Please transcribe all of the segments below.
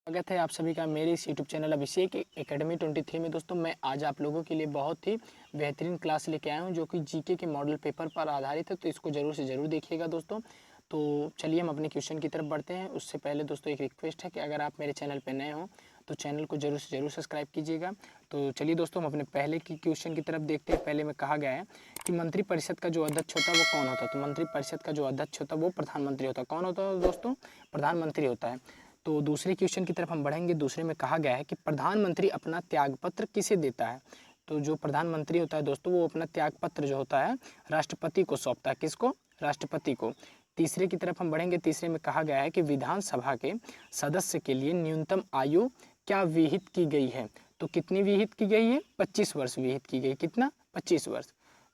स्वागत है आप सभी का मेरे इस यूट्यूब चैनल अभिषेक एकेडमी 23 में। दोस्तों मैं आज आप लोगों के लिए बहुत ही बेहतरीन क्लास लेके आया हूं जो कि जीके के मॉडल पेपर पर आधारित है, तो इसको ज़रूर से ज़रूर देखिएगा दोस्तों। तो चलिए हम अपने क्वेश्चन की तरफ बढ़ते हैं। उससे पहले दोस्तों एक रिक्वेस्ट है कि अगर आप मेरे चैनल पर नए हों तो चैनल को ज़रूर से ज़रूर सब्सक्राइब कीजिएगा। तो चलिए दोस्तों हम अपने पहले की क्वेश्चन की तरफ देखते हैं। पहले में कहा गया है कि मंत्रिपरिषद का जो अध्यक्ष होता है वो कौन होता है। तो मंत्रिपरिषद का जो अध्यक्ष होता है वो प्रधानमंत्री होता है। कौन होता है दोस्तों? प्रधानमंत्री होता है। तो दूसरे क्वेश्चन की तरफ हम बढ़ेंगे। दूसरे में कहा गया है कि प्रधानमंत्री अपना त्यागपत्र किसे देता है। तो जो प्रधानमंत्री होता है दोस्तों वो अपना त्यागपत्र जो होता है राष्ट्रपति को सौंपता है। किसको? राष्ट्रपति को। तीसरे की तरफ हम बढ़ेंगे। तीसरे में कहा गया है कि विधानसभा के सदस्य के लिए न्यूनतम आयु क्या विहित की गई है। तो कितनी विहित की गई है? 25 वर्ष विहित की गई। कितना? 25 वर्ष।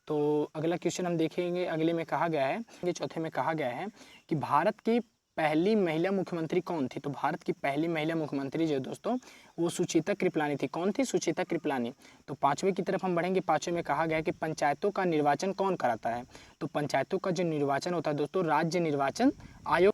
तो अगला क्वेश्चन हम देखेंगे। अगले में कहा गया है, चौथे में कहा गया है कि भारत की पहली महिला मुख्यमंत्री कौन थी। तो भारत की पहली महिला मुख्यमंत्री जो दोस्तों वो सुचेता कृपलानी थी। कौन थी? सुचेता कृपलानी। तो पांचवें की तरफ हम बढ़ेंगे। पांचवें में कहा गया है कि पंचायतों का निर्वाचन कौन कराता है। तो पंचायतों का जो निर्वाचन होता है दोस्तों राज्य निर्वाचन आयोग।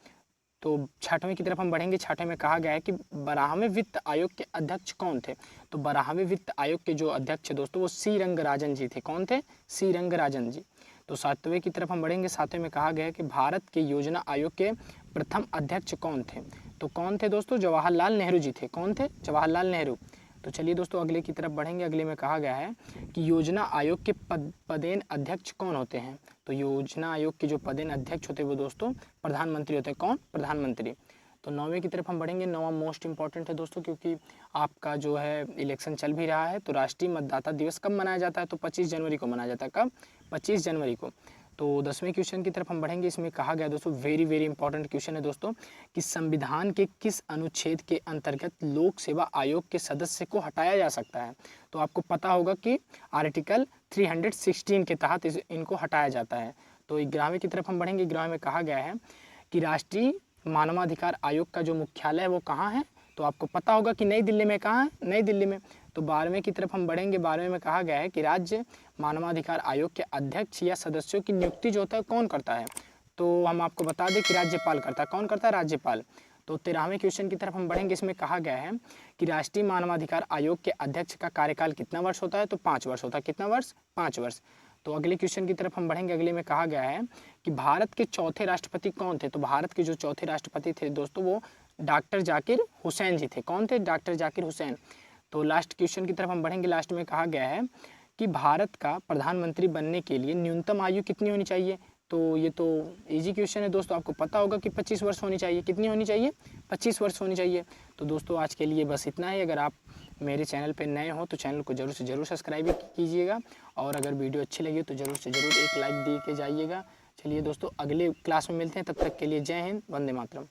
तो छठवें की तरफ हम बढ़ेंगे। छठवें में कहा गया है कि 12वें वित्त आयोग के अध्यक्ष कौन थे। तो 12वें वित्त आयोग के जो अध्यक्ष दोस्तों वो सी रंगराजन जी थे। कौन थे? सी रंगराजन जी। तो सातवें की तरफ हम बढ़ेंगे। सातवें में कहा गया है कि भारत के योजना आयोग के प्रथम अध्यक्ष कौन थे। तो कौन थे दोस्तों? जवाहरलाल नेहरू जी थे। कौन थे? जवाहरलाल नेहरू। तो चलिए दोस्तों अगले की तरफ बढ़ेंगे। अगले में कहा गया है कि योजना आयोग के पदेन अध्यक्ष कौन होते हैं। तो योजना आयोग के जो पदेन अध्यक्ष होते हैं वो दोस्तों प्रधानमंत्री होते हैं। कौन? प्रधानमंत्री। तो नौवें की तरफ हम बढ़ेंगे। नौवां मोस्ट इंपॉर्टेंट है दोस्तों क्योंकि आपका जो है इलेक्शन चल भी रहा है। तो राष्ट्रीय मतदाता दिवस कब मनाया जाता है? तो 25 जनवरी को मनाया जाता है। कब? 25 जनवरी को। तो 10वें क्वेश्चन की तरफ हम बढ़ेंगे। इसमें कहा गया दोस्तों वेरी इंपॉर्टेंट क्वेश्चन है दोस्तों कि संविधान के किस अनुच्छेद के अंतर्गत लोक सेवा आयोग के सदस्य को हटाया जा सकता है। तो आपको पता होगा कि आर्टिकल 316 के तहत इनको हटाया जाता है। तो 11वें की तरफ हम बढ़ेंगे। 11वें में कहा गया है कि राष्ट्रीय मानवाधिकार आयोग का जो मुख्यालय है वो कहाँ है। तो आपको पता होगा कि नई दिल्ली में। कहाँ है? नई दिल्ली में। तो 12वें की तरफ हम बढ़ेंगे। 12वें में कहा गया है कि राज्य मानवाधिकार आयोग के अध्यक्ष या सदस्यों की नियुक्ति जो होता है कौन करता है। तो हम आपको बता दें कि राज्यपाल करता है। कौन करता है? राज्यपाल। तो 13वें क्वेश्चन की तरफ हम बढ़ेंगे। इसमें कहा गया है कि राष्ट्रीय मानवाधिकार आयोग के अध्यक्ष का कार्यकाल कितना वर्ष होता है। तो 5 वर्ष होता है। कितना वर्ष? 5 वर्ष। तो अगले क्वेश्चन की तरफ हम बढ़ेंगे। अगले में कहा गया है कि भारत के चौथे राष्ट्रपति कौन थे। तो भारत के जो चौथे राष्ट्रपति थे दोस्तों वो डॉक्टर जाकिर हुसैन जी थे। कौन थे? डॉक्टर जाकिर हुसैन। तो लास्ट क्वेश्चन की तरफ हम बढ़ेंगे। लास्ट में कहा गया है कि भारत का प्रधानमंत्री बनने के लिए न्यूनतम आयु कितनी होनी चाहिए। तो ये तो इजी क्वेश्चन है दोस्तों, आपको पता होगा कि 25 वर्ष होनी चाहिए। कितनी होनी चाहिए? 25 वर्ष होनी चाहिए। तो दोस्तों आज के लिए बस इतना ही। अगर आप मेरे चैनल पर नए हो तो चैनल को ज़रूर से ज़रूर सब्सक्राइब कीजिएगा और अगर वीडियो अच्छी लगी तो ज़रूर से ज़रूर एक लाइक दे के जाइएगा। चलिए दोस्तों अगले क्लास में मिलते हैं, तब तक के लिए जय हिंद, वंदे मातरम।